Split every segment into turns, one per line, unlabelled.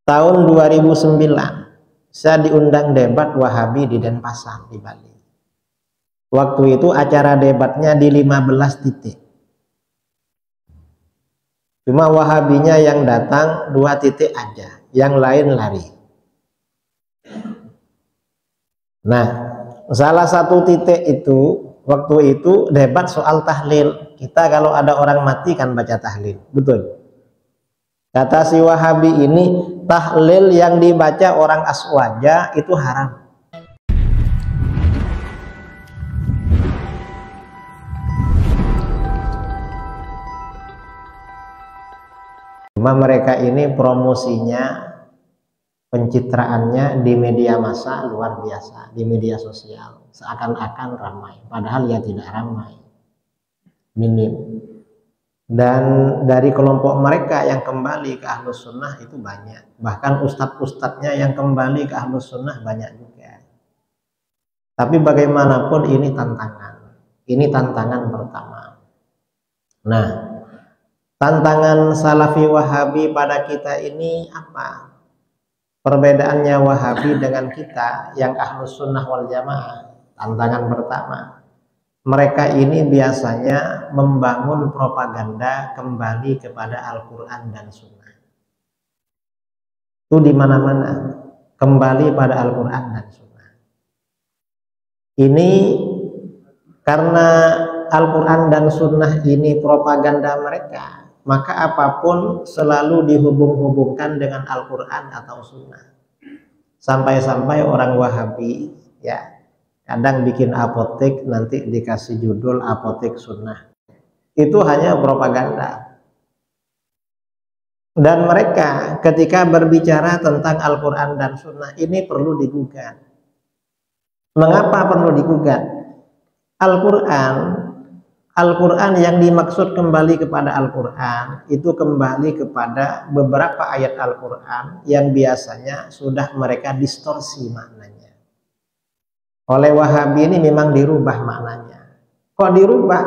tahun 2009 saya diundang debat Wahabi di Denpasar di Bali. Waktu itu acara debatnya di 15 titik. Cuma Wahabinya yang datang 2 titik aja, yang lain lari. Nah, salah satu titik itu waktu itu debat soal tahlil. Kita kalau ada orang mati kan baca tahlil, betul? Kata si Wahabi ini, tahlil yang dibaca orang aswaja itu haram. Cuma mereka ini promosinya, pencitraannya di media massa luar biasa, di media sosial, seakan-akan ramai, padahal ya tidak ramai, minim. Dan dari kelompok mereka yang kembali ke Ahlus Sunnah itu banyak, bahkan ustadz-ustadznya yang kembali ke Ahlus Sunnah banyak juga. Tapi bagaimanapun ini tantangan pertama. Nah, tantangan Salafi Wahabi pada kita ini apa? Perbedaannya Wahabi dengan kita yang Ahlus Sunnah wal Jamaah. Tantangan pertama, mereka ini biasanya membangun propaganda kembali kepada Al-Quran dan Sunnah. Itu di mana-mana, kembali pada Al-Quran dan Sunnah. Ini karena Al-Quran dan Sunnah ini propaganda mereka, maka apapun selalu dihubung-hubungkan dengan Al-Quran atau Sunnah. Sampai-sampai orang Wahabi ya kadang bikin apotek, nanti dikasih judul apotek Sunnah. Itu hanya propaganda. Dan mereka ketika berbicara tentang Al-Quran dan Sunnah ini perlu digugat. Mengapa perlu digugat? Al-Quran yang dimaksud kembali kepada Al-Quran itu kembali kepada beberapa ayat Al-Quran yang biasanya sudah mereka distorsi maknanya. Oleh Wahabi ini memang dirubah maknanya. Kok dirubah?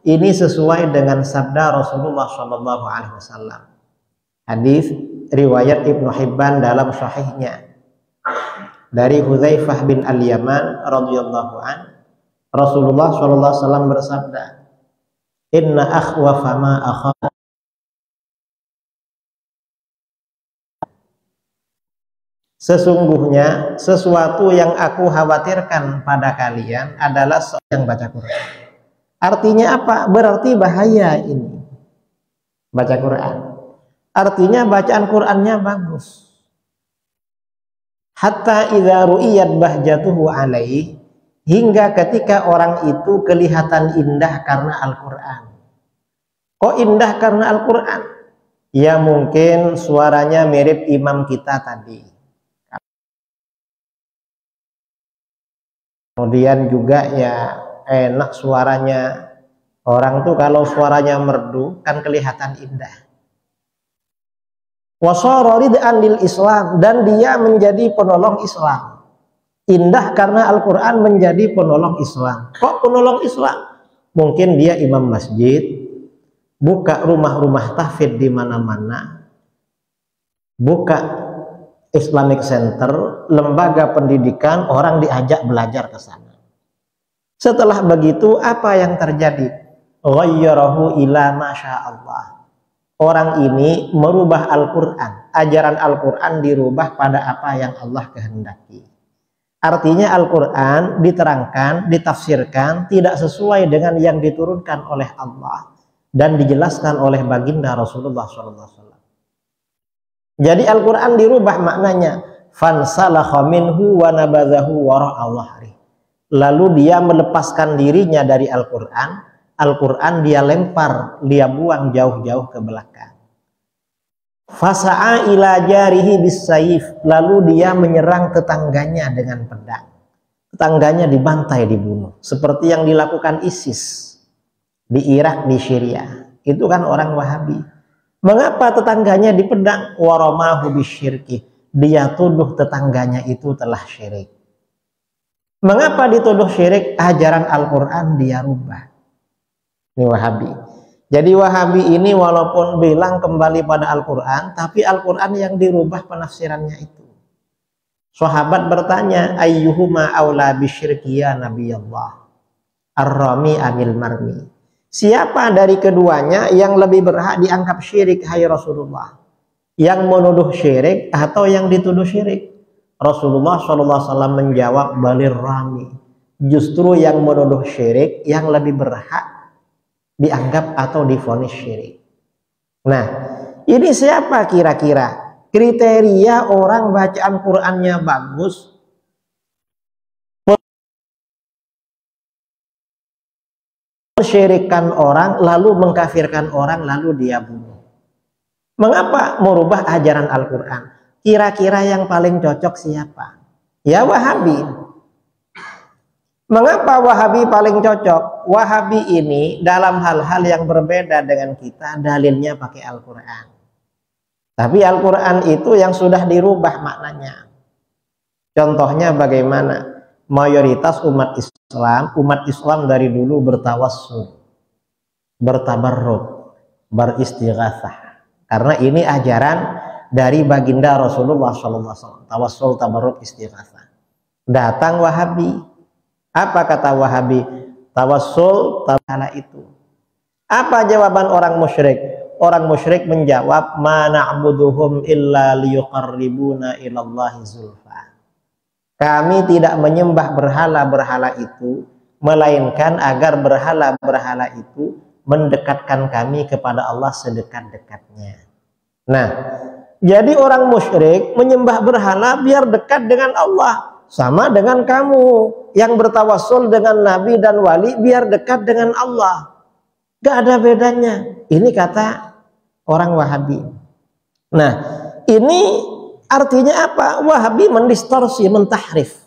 Ini sesuai dengan sabda Rasulullah SAW. Hadis riwayat Ibnu Hibban dalam Sahihnya dari Hudzaifah bin Al-Yaman radhiyallahu an, Rasulullah SAW bersabda, Inna akhwafa ma akhaf. Sesungguhnya sesuatu yang aku khawatirkan pada kalian adalah seorang yang baca Quran. Artinya apa? Berarti bahaya ini baca Quran. Artinya bacaan Qurannya bagus. Hatta idza ru'iyat bahjatuhu alaihi, hingga ketika orang itu kelihatan indah karena Al-Quran. Kok indah karena Al-Quran? Ya mungkin suaranya mirip imam kita tadi. Kemudian juga ya enak suaranya. Orang tuh kalau suaranya merdu kan kelihatan indah. Wasara rid'an lil Islam, dan dia menjadi penolong Islam. Indah karena Al-Quran menjadi penolong Islam. Kok penolong Islam? Mungkin dia imam masjid, buka rumah-rumah tahfidz di mana-mana, buka Islamic Center, lembaga pendidikan, orang diajak belajar ke sana. Setelah begitu apa yang terjadi? Ghayyarahu ila masyaallah. Orang ini merubah Al-Quran, ajaran Al-Quran dirubah pada apa yang Allah kehendaki. Artinya Al-Quran diterangkan, ditafsirkan tidak sesuai dengan yang diturunkan oleh Allah dan dijelaskan oleh baginda Rasulullah SAW. Jadi Al-Quran dirubah maknanya, fansalakha minhu wa nabadhahu wara'a dhahri. Lalu dia melepaskan dirinya dari Al-Quran, Al-Quran dia lempar, dia buang jauh-jauh ke belakang. Fasa'a ila jarihi bisayif, lalu dia menyerang tetangganya dengan pedang. Tetangganya dibantai, dibunuh, seperti yang dilakukan ISIS di Irak, di Syria. Itu kan orang Wahabi. Mengapa tetangganya dipedang? Waramahu bisyirki, dia tuduh tetangganya itu telah syirik. Mengapa dituduh syirik? Ajaran Al-Quran dia rubah. Ini Wahabi. Jadi Wahabi ini walaupun bilang kembali pada Al-Quran, tapi Al-Quran yang dirubah penafsirannya itu. Sahabat bertanya, ayyuhuma aula bisyirki ya Nabi Allah, ar-rami amil marmi. Siapa dari keduanya yang lebih berhak dianggap syirik, hai Rasulullah? Yang menuduh syirik atau yang dituduh syirik? Rasulullah SAW menjawab, balir rami. Justru yang menuduh syirik yang lebih berhak dianggap atau divonis syirik. Nah, ini siapa kira-kira? Kriteria orang bacaan Qur'annya bagus, mensyirikkan orang, lalu mengkafirkan orang, lalu dia bunuh. Mengapa merubah ajaran Al-Quran? Kira-kira yang paling cocok siapa? Ya Wahabi. Mengapa Wahabi paling cocok? Wahabi ini dalam hal-hal yang berbeda dengan kita, dalilnya pakai Al-Quran. Tapi Al-Quran itu yang sudah dirubah maknanya. Contohnya bagaimana? Mayoritas umat Islam dari dulu bertawassul, bertabarruk, beristighatsah. Karena ini ajaran dari baginda Rasulullah SAW. Tawassul, tabarruk, istighatsah. Datang Wahabi. Apa kata Wahabi? Tawassul taala itu. Apa jawaban orang musyrik? Orang musyrik menjawab, ma na'buduhum illa liyuqarribuna ilallahi zulfa. Kami tidak menyembah berhala-berhala itu, melainkan agar berhala-berhala itu mendekatkan kami kepada Allah sedekat-dekatnya. Nah, jadi orang musyrik menyembah berhala biar dekat dengan Allah. Sama dengan kamu yang bertawassul dengan nabi dan wali biar dekat dengan Allah. Gak ada bedanya. Ini kata orang Wahabi. Nah, ini artinya apa? Wahabi mendistorsi, mentahrif,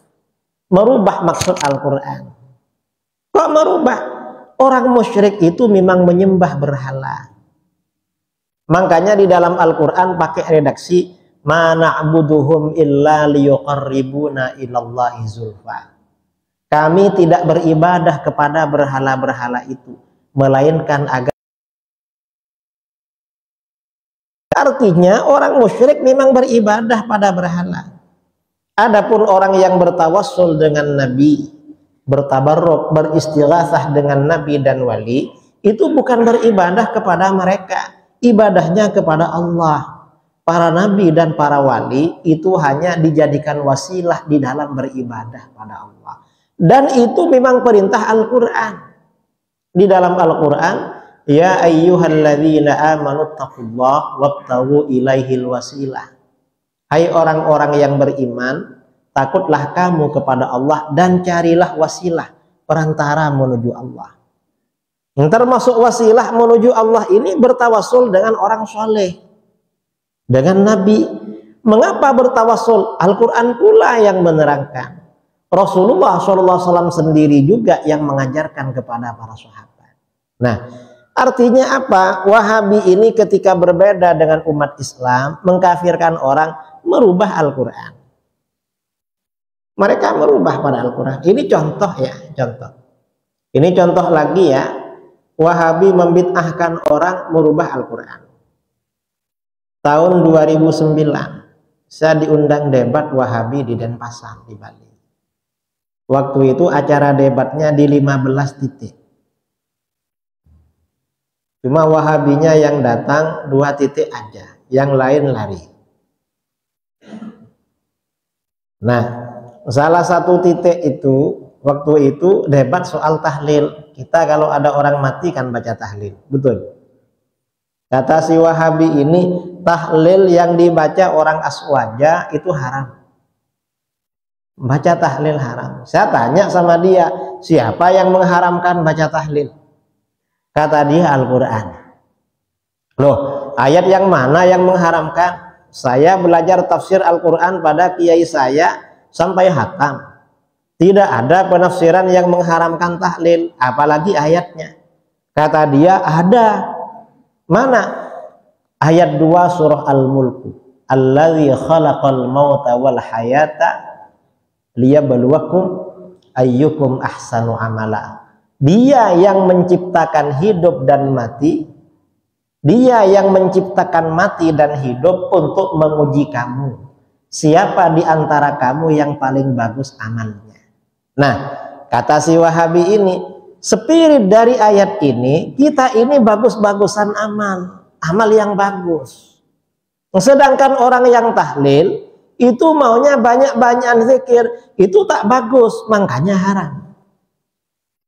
merubah maksud Al-Quran. Kok merubah? Orang musyrik itu memang menyembah berhala. Makanya di dalam Al-Quran pakai redaksi ma na'buduhum illa liyuqarribuna ilallahi zulfa. Kami tidak beribadah kepada berhala-berhala itu, melainkan agar. Artinya orang musyrik memang beribadah pada berhala. Adapun orang yang bertawassul dengan nabi, bertabarruk, beristighatsah dengan nabi dan wali, itu bukan beribadah kepada mereka, ibadahnya kepada Allah. Para nabi dan para wali itu hanya dijadikan wasilah di dalam beribadah pada Allah. Dan itu memang perintah Al-Quran. Di dalam Al-Quran, ya ayyuhalladzina amanu taqullaha wabtaghu ilaihil wasilah. Hai orang-orang yang beriman, takutlah kamu kepada Allah dan carilah wasilah, perantara menuju Allah. Termasuk wasilah menuju Allah ini bertawassul dengan orang soleh, dengan nabi. Mengapa bertawassul? Al-Quran pula yang menerangkan. Rasulullah SAW sendiri juga yang mengajarkan kepada para sahabat. Nah, artinya apa? Wahabi ini ketika berbeda dengan umat Islam, mengkafirkan orang, merubah Al-Quran. Mereka merubah pada Al-Quran. Ini contoh ya, contoh. Ini contoh lagi ya. Wahabi membid'ahkan orang merubah Al-Quran. Tahun 2009 saya diundang debat Wahabi di Denpasar di Bali. Waktu itu acara debatnya di 15 titik. Cuma Wahabinya yang datang 2 titik aja, yang lain lari. Nah, salah satu titik itu waktu itu debat soal tahlil. Kita kalau ada orang mati kan baca tahlil, betul? Kata si Wahabi ini, tahlil yang dibaca orang aswaja itu haram. Baca tahlil haram. Saya tanya sama dia, siapa yang mengharamkan baca tahlil? Kata dia Al-Quran. Loh, ayat yang mana yang mengharamkan? Saya belajar tafsir Al-Quran pada kiai saya sampai hatam. Tidak ada penafsiran yang mengharamkan tahlil, apalagi ayatnya. Kata dia ada. Mana? Ayat 2 surah Al-Mulk. Allazi khalaqal mauta wal hayata liyabluwakum ayyukum ahsanu amala. Dia yang menciptakan hidup dan mati Dia yang menciptakan mati dan hidup untuk menguji kamu. Siapa di antara kamu yang paling bagus amalnya? Nah, kata si Wahabi ini, spirit dari ayat ini, kita ini bagus-bagusan amal yang bagus. Sedangkan orang yang tahlil itu maunya banyak-banyakan zikir, itu tak bagus, makanya haram.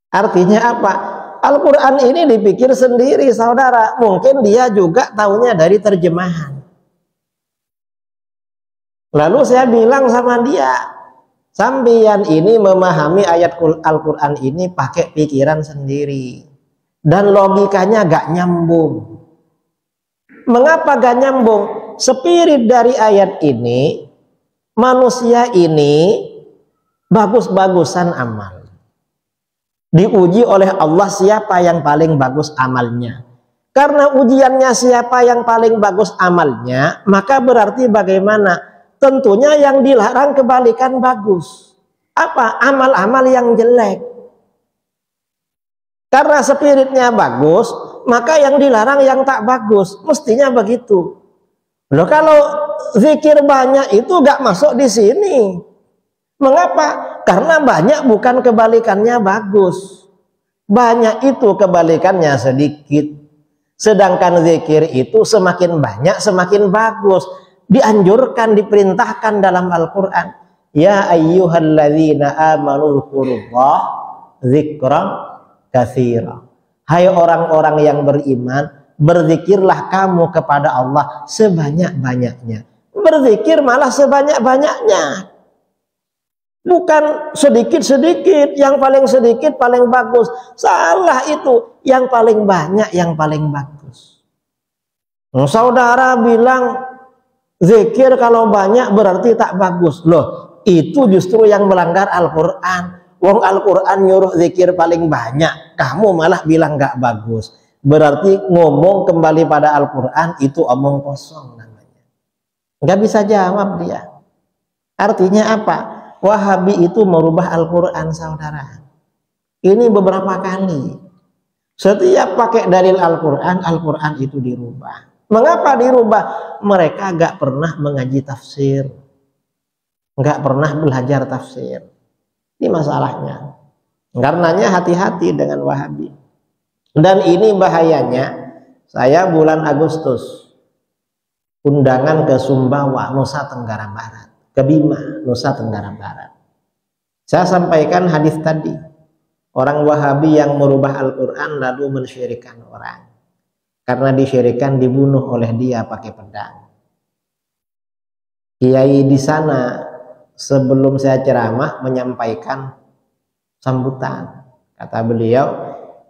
Artinya apa? Al-Quran ini dipikir sendiri, saudara. Mungkin dia juga taunya dari terjemahan. Lalu saya bilang sama dia, sampeyan ini memahami ayat Al-Quran ini pakai pikiran sendiri. Dan logikanya gak nyambung. Mengapa gak nyambung? Spirit dari ayat ini, manusia ini bagus-bagusan amal. Diuji oleh Allah siapa yang paling bagus amalnya. Karena ujiannya siapa yang paling bagus amalnya, maka berarti bagaimana? Tentunya yang dilarang kebalikan bagus. Apa? Amal-amal yang jelek. Karena spiritnya bagus, maka yang dilarang yang tak bagus. Mestinya begitu. Loh, kalau zikir banyak itu gak masuk di sini. Mengapa? Karena banyak bukan kebalikannya bagus. Banyak itu kebalikannya sedikit. Sedangkan zikir itu semakin banyak semakin bagus. Dianjurkan, diperintahkan dalam Al-Quran. Ya ayyuhalladzina amanu dzkurullah dzikran katsira. Hai orang-orang yang beriman, berzikirlah kamu kepada Allah sebanyak-banyaknya. Berzikir malah sebanyak-banyaknya. Bukan sedikit-sedikit, yang paling sedikit paling bagus. Salah itu, yang paling banyak yang paling bagus. Saudara bilang zikir kalau banyak berarti tak bagus. Loh, itu justru yang melanggar Al-Quran. Wong Al-Quran nyuruh zikir paling banyak, kamu malah bilang gak bagus. Berarti ngomong kembali pada Al-Quran itu omong kosong namanya. Gak bisa jawab dia. Artinya apa? Wahabi itu merubah Al-Quran, saudara. Ini beberapa kali. Setiap pakai dalil Al-Quran, Al-Quran itu dirubah. Mengapa dirubah? Mereka gak pernah mengaji tafsir. Gak pernah belajar tafsir. Ini masalahnya. Karenanya hati-hati dengan Wahabi. Dan ini bahayanya. Saya bulan Agustus undangan ke Sumbawa, Nusa Tenggara Barat. Ke Bima, Nusa Tenggara Barat. Saya sampaikan hadis tadi. Orang Wahabi yang merubah Al-Quran lalu mensyirikan orang. Karena disyirikan dibunuh oleh dia pakai pedang. Kiai di sana sebelum saya ceramah menyampaikan sambutan. Kata beliau,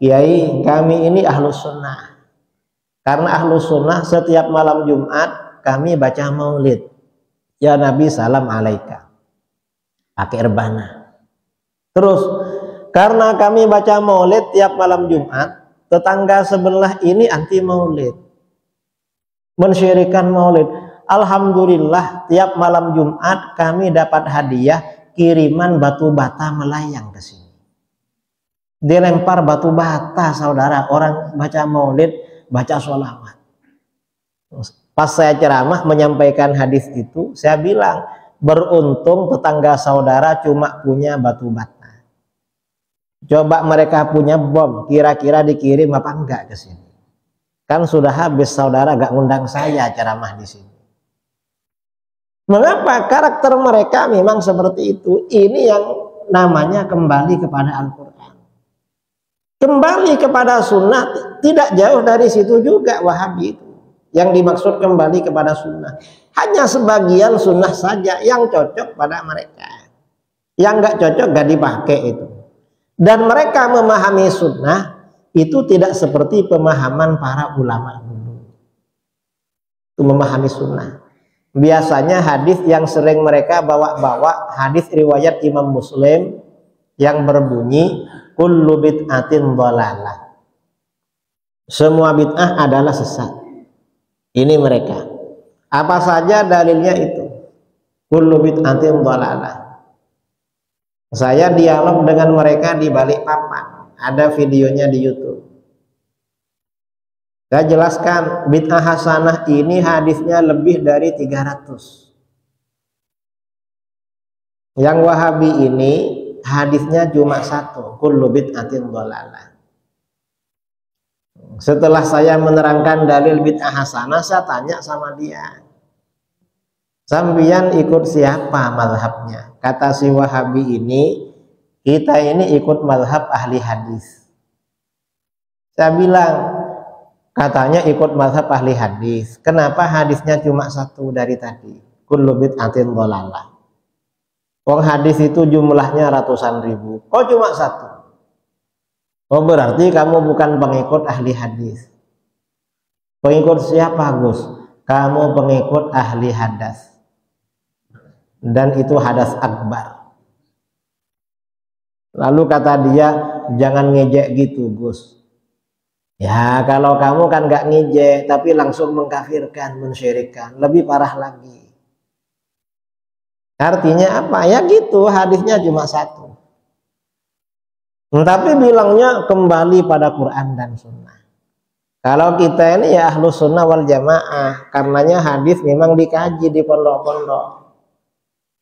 Kiai, kami ini ahlus sunnah. Karena ahlus sunnah setiap malam Jumat kami baca maulid. Ya Nabi salam alaika. Pakai rebana. Terus, karena kami baca maulid tiap malam Jumat, tetangga sebelah ini anti maulid. Mensyirikan maulid. Alhamdulillah tiap malam Jumat kami dapat hadiah kiriman batu bata melayang ke sini. Dilempar batu bata, saudara, orang baca maulid, baca sholawat. Pas saya ceramah menyampaikan hadis itu, saya bilang, beruntung tetangga saudara cuma punya batu bata. Coba mereka punya bom, kira-kira dikirim apa enggak ke sini? Kan sudah habis, saudara gak ngundang saya ceramah di sini. Mengapa? Karakter mereka memang seperti itu. Ini yang namanya kembali kepada Al-Quran. Kembali kepada sunnah, tidak jauh dari situ juga Wahabi itu. Yang dimaksud kembali kepada sunnah. Hanya sebagian sunnah saja yang cocok pada mereka. Yang gak cocok gak dipakai itu. Dan mereka memahami sunnah itu tidak seperti pemahaman para ulama dulu. Itu memahami sunnah. Biasanya hadis yang sering mereka bawa-bawa, hadis riwayat Imam Muslim yang berbunyi kullu bid'atin dhalalah. Semua bid'ah adalah sesat. Ini mereka. Apa saja dalilnya itu? Kullu bid'atin dhalalah. Saya dialog dengan mereka di balik papan. Ada videonya di YouTube. Saya jelaskan, bid'ah hasanah ini hadisnya lebih dari 300. Yang Wahabi ini hadisnya cuma satu, kullu bid'atin dhalalah. Setelah saya menerangkan dalil bid'ah hasanah, saya tanya sama dia, sambian ikut siapa mazhabnya? Kata si Wahabi ini, kita ini ikut mazhab ahli hadis. Saya bilang, katanya ikut mazhab ahli hadis. Kenapa hadisnya cuma satu dari tadi? Kullu bid'atin dhalalah. Wong hadis itu jumlahnya ratusan ribu. Kok cuma satu? Oh, berarti kamu bukan pengikut ahli hadis. Pengikut siapa, Gus? Kamu pengikut ahli hadas. Dan itu hadas akbar. Lalu kata dia, jangan ngejek gitu, Gus. Ya, kalau kamu kan gak ngejek, tapi langsung mengkafirkan, mensyirikkan, lebih parah lagi. Artinya apa? Ya gitu, hadisnya cuma satu. Tapi bilangnya kembali pada Quran dan Sunnah. Kalau kita ini ya ahlu sunnah wal jamaah, karenanya hadis memang dikaji di pondok-pondok.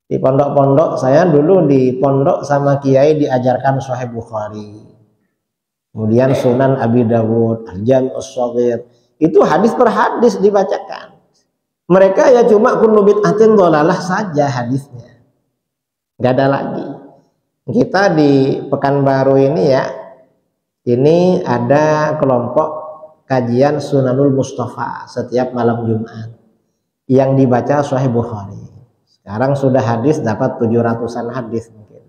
Di pondok-pondok, saya dulu di pondok sama kiai diajarkan Sahih Bukhari. Kemudian Sunan Abi Dawud, Al-Jami' Shaghir. Itu hadis per hadis dibacakan. Mereka ya cuma kullu bid'atin dhalalah saja hadisnya. Gak ada lagi. Kita di Pekanbaru ini ya, ini ada kelompok kajian Sunanul Mustafa setiap malam Jumat yang dibaca Sahih Bukhari. Sekarang sudah hadis dapat 700-an hadis mungkin.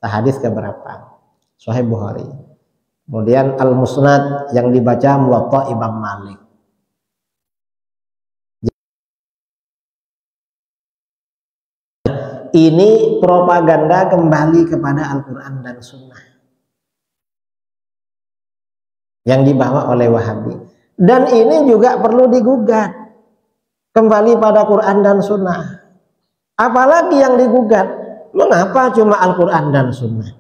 Hadis keberapa? Sahih Bukhari. Kemudian Al-Musnad yang dibaca Muwatta Imam Malik. Ini propaganda kembali kepada Al-Quran dan Sunnah yang dibawa oleh Wahabi. Dan ini juga perlu digugat kembali pada Quran dan Sunnah. Apalagi yang digugat, mengapa cuma Al-Quran dan Sunnah?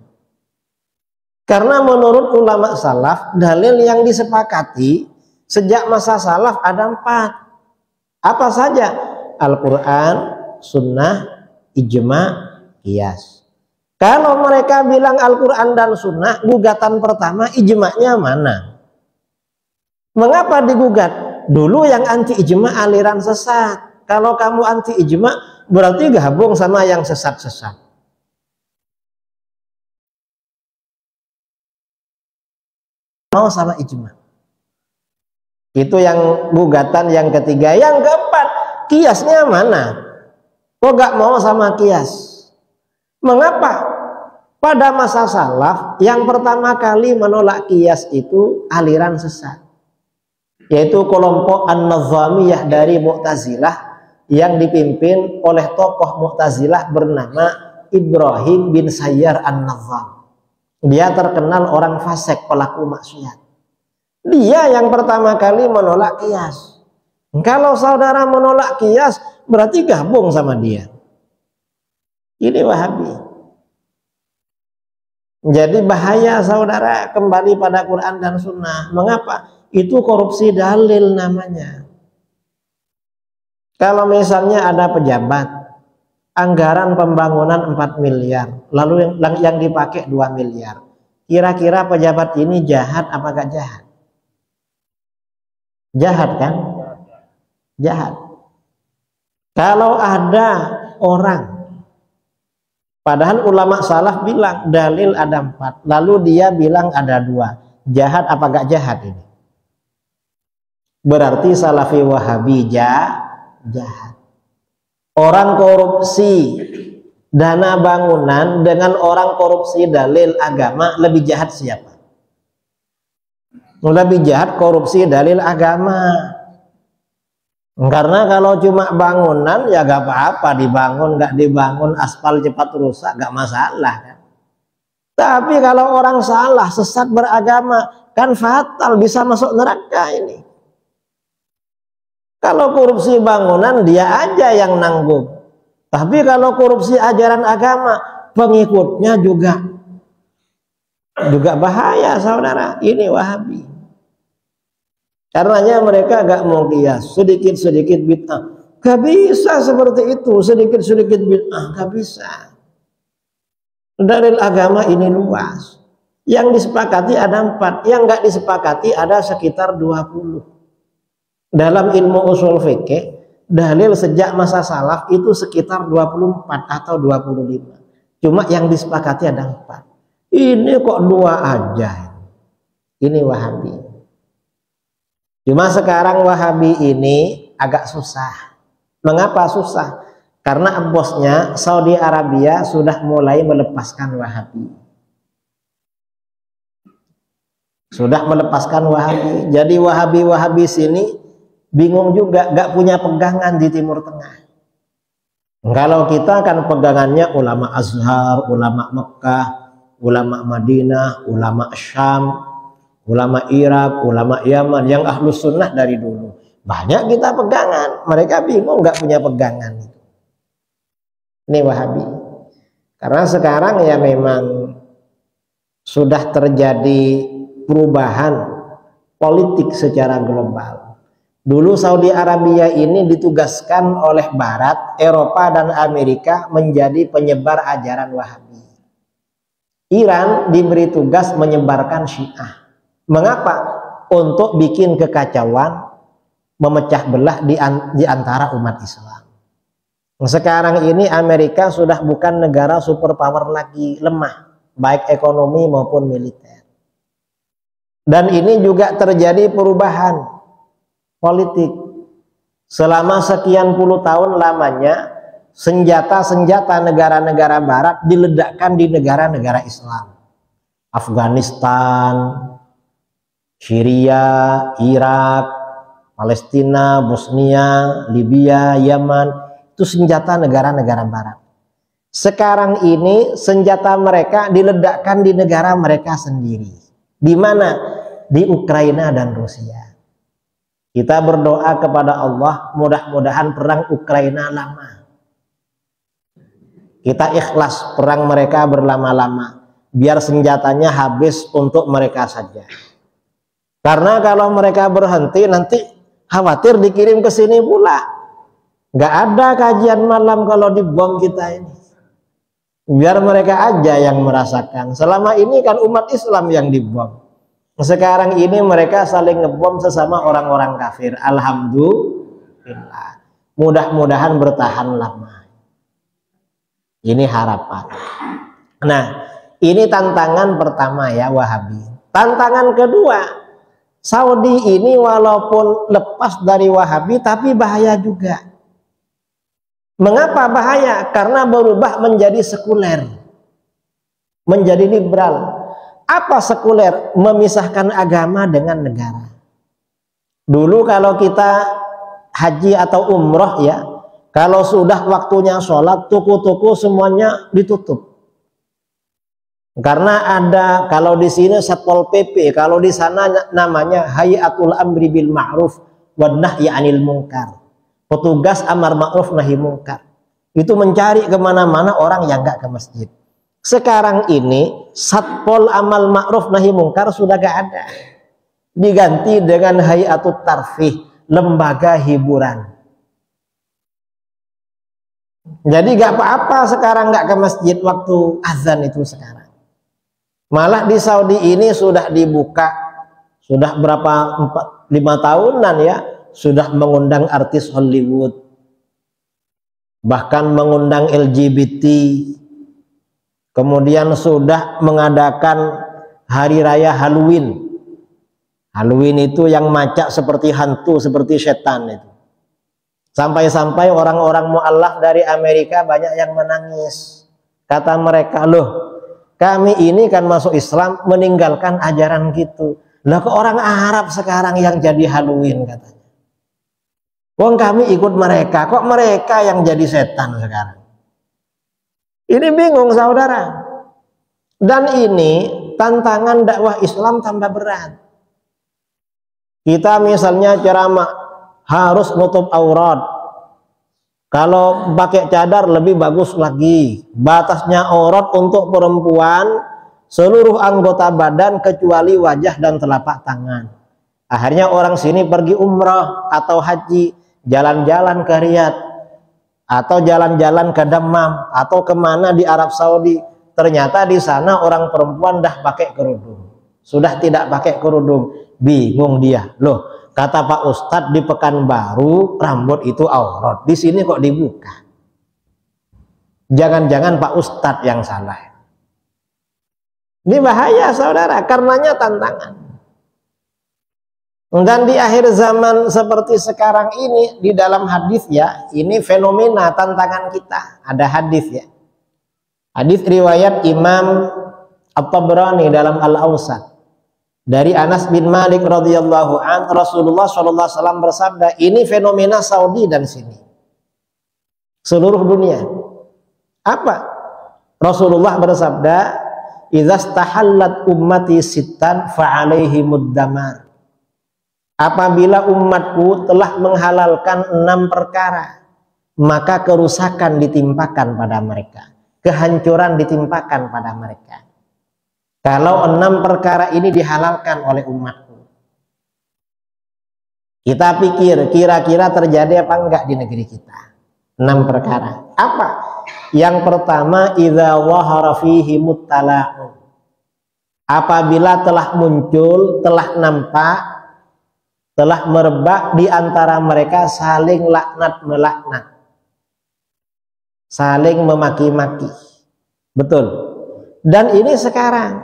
Karena menurut ulama salaf, dalil yang disepakati sejak masa salaf ada 4. Apa saja? Al-Quran, Sunnah, ijma, qiyas. Kalau mereka bilang Al-Quran dan Sunnah, gugatan pertama ijma'nya mana? Mengapa digugat? Dulu yang anti ijma' aliran sesat. Kalau kamu anti ijma' berarti gabung sama yang sesat-sesat. Mau sama ijma'. Itu yang gugatan yang ketiga. Yang keempat, qiyasnya mana? Kok gak mau sama qiyas? Mengapa? Pada masa salaf yang pertama kali menolak qiyas itu aliran sesat, yaitu kelompok An-Nazamiyah dari Mu'tazilah yang dipimpin oleh tokoh Mu'tazilah bernama Ibrahim bin Sayyar An-Nazam. Dia terkenal orang fasik, pelaku maksiat. Dia yang pertama kali menolak qiyas. Kalau saudara menolak qiyas, berarti gabung sama dia. Ini Wahabi. Jadi bahaya saudara kembali pada Quran dan Sunnah. Mengapa? Itu korupsi dalil namanya. Kalau misalnya ada pejabat, anggaran pembangunan 4 miliar, lalu yang dipakai 2 miliar. Kira-kira pejabat ini jahat apa gak jahat? Jahat kan? Jahat. Kalau ada orang, padahal ulama salaf bilang dalil ada 4, lalu dia bilang ada 2, jahat apa gak jahat ini? Berarti Salafi Wahabi jahat. Orang korupsi dana bangunan dengan orang korupsi dalil agama, lebih jahat siapa? Lebih jahat korupsi dalil agama. Karena kalau cuma bangunan ya gak apa-apa, dibangun gak dibangun, aspal cepat rusak gak masalah kan. Tapi kalau orang salah, sesat beragama, kan fatal, bisa masuk neraka ini. Kalau korupsi bangunan dia aja yang nanggung. Tapi kalau korupsi ajaran agama, pengikutnya juga bahaya saudara. Ini Wahabi. Karenanya mereka gak mau kias, sedikit-sedikit bid'ah. Gak bisa seperti itu, sedikit-sedikit bid'ah, gak bisa. Dalil agama ini luas. Yang disepakati ada 4, yang gak disepakati ada sekitar 20. Dalam ilmu usul fikih, dalil sejak masa salaf itu sekitar 24 atau 25. Cuma yang disepakati ada 4. Ini kok 2 aja. Ini Wahabi. Cuma sekarang Wahabi ini agak susah. Mengapa susah? Karena bosnya Saudi Arabia sudah mulai melepaskan Wahabi. Sudah melepaskan Wahabi. Jadi Wahabi sini bingung juga, gak punya pegangan di Timur Tengah. Kalau kita kan pegangannya ulama Azhar, ulama Mekah, ulama Madinah, ulama Syam, ulama Irak, ulama Yaman, yang ahlus sunnah dari dulu. Banyak kita pegangan, mereka bingung gak punya pegangan. Ini Wahabi. Karena sekarang ya memang sudah terjadi perubahan politik secara global. Dulu Saudi Arabia ini ditugaskan oleh Barat, Eropa dan Amerika menjadi penyebar ajaran Wahabi. Iran diberi tugas menyebarkan Syiah. Mengapa? Untuk bikin kekacauan, memecah belah di antara umat Islam. Sekarang ini Amerika sudah bukan negara superpower lagi, lemah, baik ekonomi maupun militer. Dan ini juga terjadi perubahan politik. Selama sekian puluh tahun lamanya, senjata-senjata negara-negara Barat diledakkan di negara-negara Islam. Afghanistan, Syria, Irak, Palestina, Bosnia, Libya, Yaman, itu senjata negara-negara Barat. Sekarang ini senjata mereka diledakkan di negara mereka sendiri. Di mana? Di Ukraina dan Rusia. Kita berdoa kepada Allah, mudah-mudahan perang Ukraina lama. Kita ikhlas perang mereka berlama-lama, biar senjatanya habis untuk mereka saja. Karena kalau mereka berhenti nanti khawatir dikirim ke sini pula. Nggak ada kajian malam kalau dibom kita ini. Biar mereka aja yang merasakan. Selama ini kan umat Islam yang dibom. Sekarang ini mereka saling ngebom sesama orang-orang kafir. Alhamdulillah. Mudah-mudahan bertahan lama. Ini harapan. Nah, ini tantangan pertama ya Wahabi. Tantangan kedua, Saudi ini walaupun lepas dari Wahabi tapi bahaya juga. Mengapa bahaya? Karena berubah menjadi sekuler, menjadi liberal. Apa sekuler? Memisahkan agama dengan negara. Dulu kalau kita haji atau umroh ya, kalau sudah waktunya sholat, toko-toko semuanya ditutup. Karena ada, kalau di sini Satpol PP, kalau di sana namanya Hayatul Amri bil Ma'ruf wa Nahyi 'anil Munkar. Petugas amar ma'ruf nahi munkar. Itu mencari kemana-mana orang yang nggak ke masjid. Sekarang ini Satpol Amal Ma'ruf Nahi Munkar sudah gak ada. Diganti dengan Hayatut Tarfih, lembaga hiburan. Jadi gak apa-apa sekarang gak ke masjid waktu azan itu sekarang. Malah di Saudi ini sudah dibuka, sudah berapa 5 tahunan ya, sudah mengundang artis Hollywood, bahkan mengundang LGBT. Kemudian sudah mengadakan hari raya Halloween. Halloween itu yang macak seperti hantu, seperti setan itu. Sampai-sampai orang-orang mu'allaf dari Amerika banyak yang menangis. Kata mereka, loh kami ini kan masuk Islam meninggalkan ajaran gitu. Lah ke orang Arab sekarang yang jadi Halloween katanya. Wong kami ikut mereka, kok mereka yang jadi setan sekarang? Ini bingung saudara. Dan ini tantangan dakwah Islam tambah berat. Kita misalnya ceramah harus nutup aurat. Kalau pakai cadar lebih bagus lagi. Batasnya aurat untuk perempuan seluruh anggota badan kecuali wajah dan telapak tangan. Akhirnya orang sini pergi umrah atau haji, jalan-jalan ke Riyadh, atau jalan-jalan ke Dammam, atau kemana di Arab Saudi. Ternyata di sana orang perempuan dah pakai kerudung, sudah tidak pakai kerudung. Bingung dia, loh kata Pak Ustadz di Pekanbaru rambut itu aurat, di sini kok dibuka. Jangan-jangan Pak Ustadz yang salah. Ini bahaya saudara, karenanya tantangan. Dan di akhir zaman seperti sekarang ini, di dalam hadis ya, ini fenomena tantangan kita. Ada hadis ya, hadis riwayat Imam At-Tabrani dalam Al-Awsat dari Anas bin Malik radhiyallahu an, Rasulullah sallallahu alaihi wasallam bersabda, ini fenomena Saudi dan sini, seluruh dunia. Apa? Rasulullah bersabda, idza stahallat ummati sittan fa alaihimud damar. Apabila umatku telah menghalalkan 6 perkara, maka kerusakan ditimpakan pada mereka, kehancuran ditimpakan pada mereka. Kalau 6 perkara ini dihalalkan oleh umatku. Kita pikir kira-kira terjadi apa enggak di negeri kita? 6 perkara. Apa? Yang pertama, idza wahara fihi muttala'un. Apabila telah muncul, telah nampak, telah merebak di antara mereka saling laknat melaknat, saling memaki-maki. Betul. Dan ini sekarang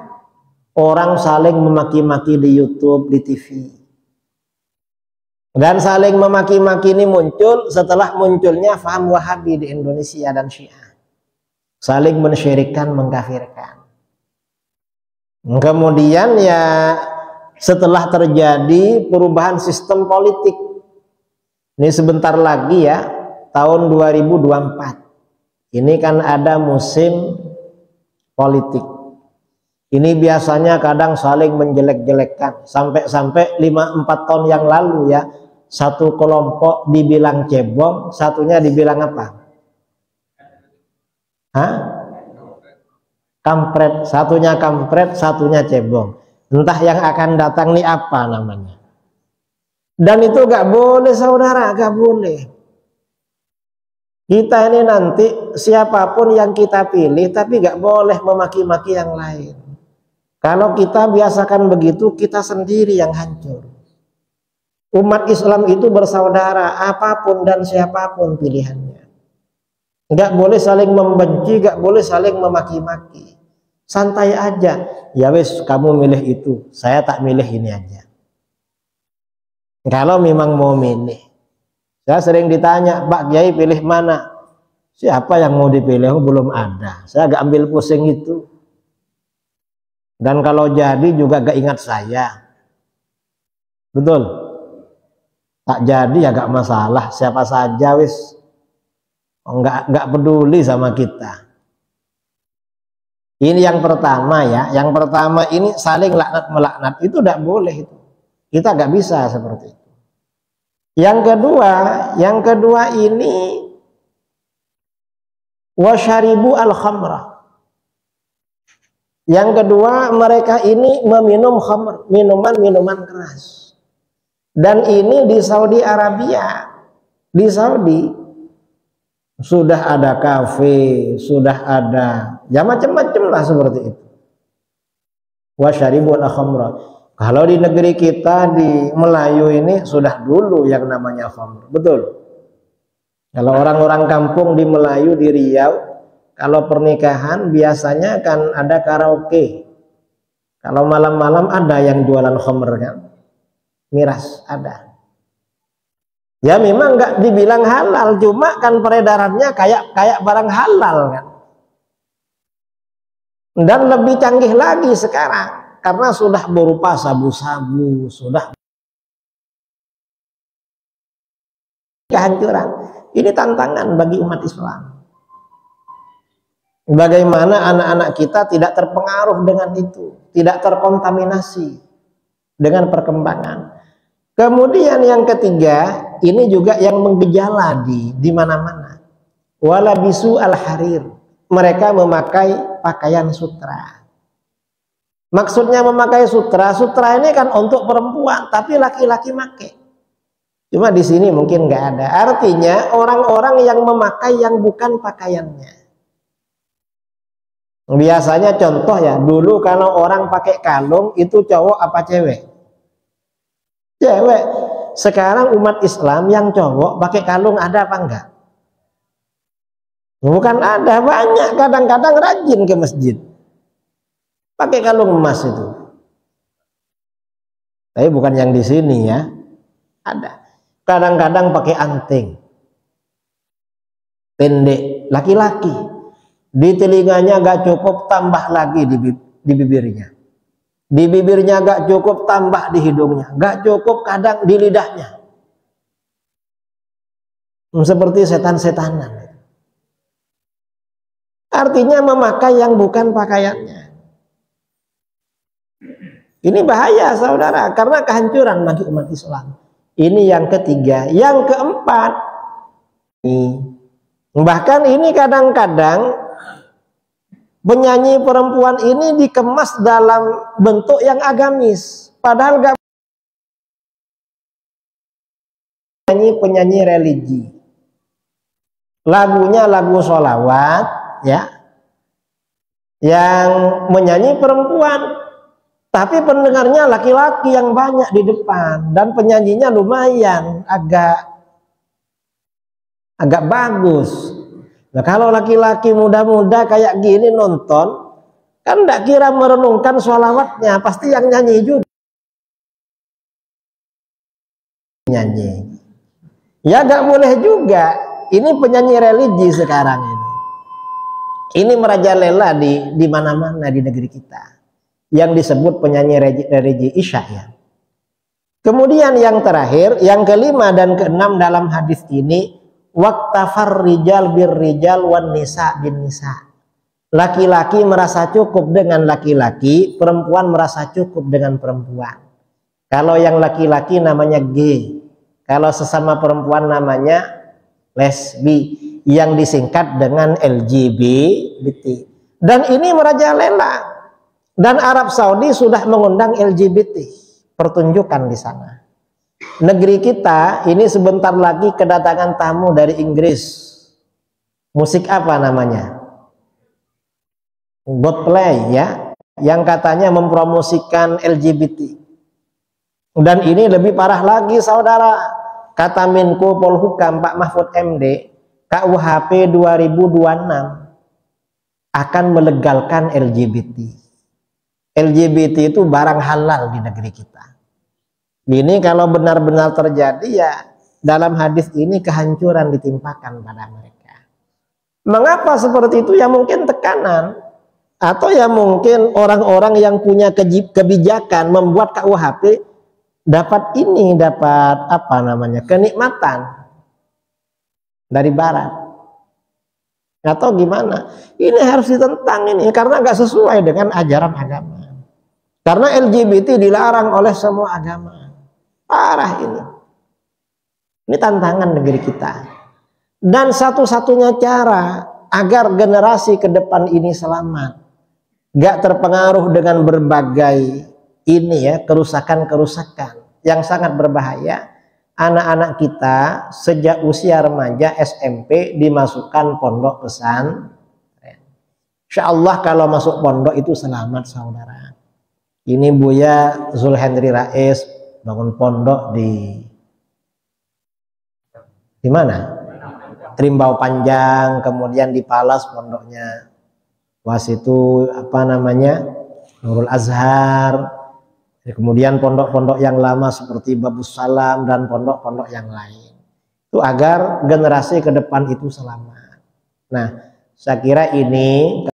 orang saling memaki-maki di YouTube, di TV. Dan saling memaki-maki ini muncul setelah munculnya faham Wahabi di Indonesia dan Syiah. Saling mensyirikkan, mengkafirkan. Kemudian ya setelah terjadi perubahan sistem politik, ini sebentar lagi ya, tahun 2024 ini kan ada musim politik. Ini biasanya kadang saling menjelek-jelekkan, sampai 5-4 tahun yang lalu ya, satu kelompok dibilang cebong, satunya dibilang apa? Hah? Kampret. Satunya kampret, satunya cebong. Entah yang akan datang nih apa namanya. Dan itu gak boleh saudara, gak boleh. Kita ini nanti siapapun yang kita pilih, tapi gak boleh memaki-maki yang lain. Kalau kita biasakan begitu, kita sendiri yang hancur. Umat Islam itu bersaudara, apapun dan siapapun pilihannya. Gak boleh saling membenci, gak boleh saling memaki-maki. Santai aja, ya wis kamu milih itu, saya tak milih ini aja. Kalau memang mau milih, saya sering ditanya, Pak Kiai pilih mana? Siapa yang mau dipilih? Belum ada, saya gak ambil pusing itu. Dan kalau jadi juga gak ingat saya. Betul? Tak jadi ya gak masalah, siapa saja wis. Gak peduli sama kita. Ini yang pertama ya, yang pertama ini saling laknat melaknat, itu tidak boleh itu. Kita nggak bisa seperti itu. Yang kedua ini wasyaribu al-khamra. Yang kedua mereka ini meminum khamr, minuman keras. Dan ini di Saudi Arabia, di Saudi sudah ada kafe, sudah ada ya macam-macam lah seperti itu. Wasyaribu al-khamra. Kalau di negeri kita di Melayu ini sudah dulu yang namanya khamr. Betul. Kalau orang-orang kampung di Melayu di Riau, kalau pernikahan biasanya kan ada karaoke. Kalau malam-malam ada yang jualan khamr kan. Miras ada. Ya memang nggak dibilang halal, cuma kan peredarannya kayak barang halal kan. Dan lebih canggih lagi sekarang karena sudah berupa sabu-sabu, sudah kehancuran. Ini tantangan bagi umat Islam. Bagaimana anak-anak kita tidak terpengaruh dengan itu, tidak terkontaminasi dengan perkembangan. Kemudian yang ketiga, ini juga yang menggejala di mana-mana. Walabisu al-harir. Mereka memakai pakaian sutra. Maksudnya memakai sutra, sutra ini kan untuk perempuan, tapi laki-laki make. Cuma di sini mungkin nggak ada. Artinya orang-orang yang memakai yang bukan pakaiannya. Biasanya contoh ya, dulu kalau orang pakai kalung itu cowok apa cewek? Cewek. Sekarang umat Islam yang cowok pakai kalung ada apa enggak? Bukan ada, banyak. Kadang-kadang rajin ke masjid pakai kalung emas itu. Tapi bukan yang di sini ya. Ada. Kadang-kadang pakai anting pendek, laki-laki. Di telinganya gak cukup, tambah lagi di bibirnya. Di bibirnya gak cukup, tambah di hidungnya. Gak cukup, kadang di lidahnya. Seperti setan-setanan. Artinya memakai yang bukan pakaiannya. Ini bahaya saudara, karena kehancuran bagi umat Islam. Ini yang ketiga. Yang keempat, bahkan ini kadang-kadang penyanyi perempuan ini dikemas dalam bentuk yang agamis, padahal gak penyanyi religi. Lagunya lagu sholawat ya, yang menyanyi perempuan, tapi pendengarnya laki-laki yang banyak di depan, dan penyanyinya lumayan agak bagus. Nah, kalau laki-laki muda-muda kayak gini nonton, kan tidak kira merenungkan sholawatnya, pasti yang nyanyi juga nyanyi. Ya gak boleh juga. Ini penyanyi religi sekarang ini. Ini merajalela di mana-mana di negeri kita, yang disebut penyanyi religi Isya ya. Kemudian yang terakhir, yang kelima dan keenam dalam hadis ini, waktafar rijal bir rijal wan nisa bin nisa. Laki-laki merasa cukup dengan laki-laki, perempuan merasa cukup dengan perempuan. Kalau yang laki-laki namanya gay, kalau sesama perempuan namanya lesbi, yang disingkat dengan LGBT. Dan ini merajalela. Dan Arab Saudi sudah mengundang LGBT, pertunjukan di sana. Negeri kita ini sebentar lagi kedatangan tamu dari Inggris. Musik apa namanya? Coldplay ya, yang katanya mempromosikan LGBT. Dan ini lebih parah lagi saudara. Kata Menko Polhukam Pak Mahfud MD, KUHP 2026 akan melegalkan LGBT. LGBT itu barang halal di negeri kita. Ini kalau benar-benar terjadi ya, dalam hadis ini kehancuran ditimpakan pada mereka. Mengapa seperti itu? Ya mungkin tekanan, atau ya mungkin orang-orang yang punya kebijakan membuat KUHP dapat apa namanya, kenikmatan dari barat, atau gimana. Ini harus ditentang ini, karena nggak sesuai dengan ajaran agama. Karena LGBT dilarang oleh semua agama. Parah ini. Ini tantangan negeri kita. Dan satu-satunya cara agar generasi ke depan ini selamat, gak terpengaruh dengan berbagai ini ya, kerusakan-kerusakan yang sangat berbahaya, anak-anak kita sejak usia remaja SMP dimasukkan pondok pesantren. Insya Allah kalau masuk pondok itu selamat saudara. Ini Buya Zulhendri Rais bangun pondok di mana? Trimbau Panjang, kemudian di Palas pondoknya. Was itu apa namanya? Nurul Azhar. Kemudian pondok-pondok yang lama seperti Babus Salam dan pondok-pondok yang lain. Itu agar generasi ke depan itu selamat. Nah, saya kira ini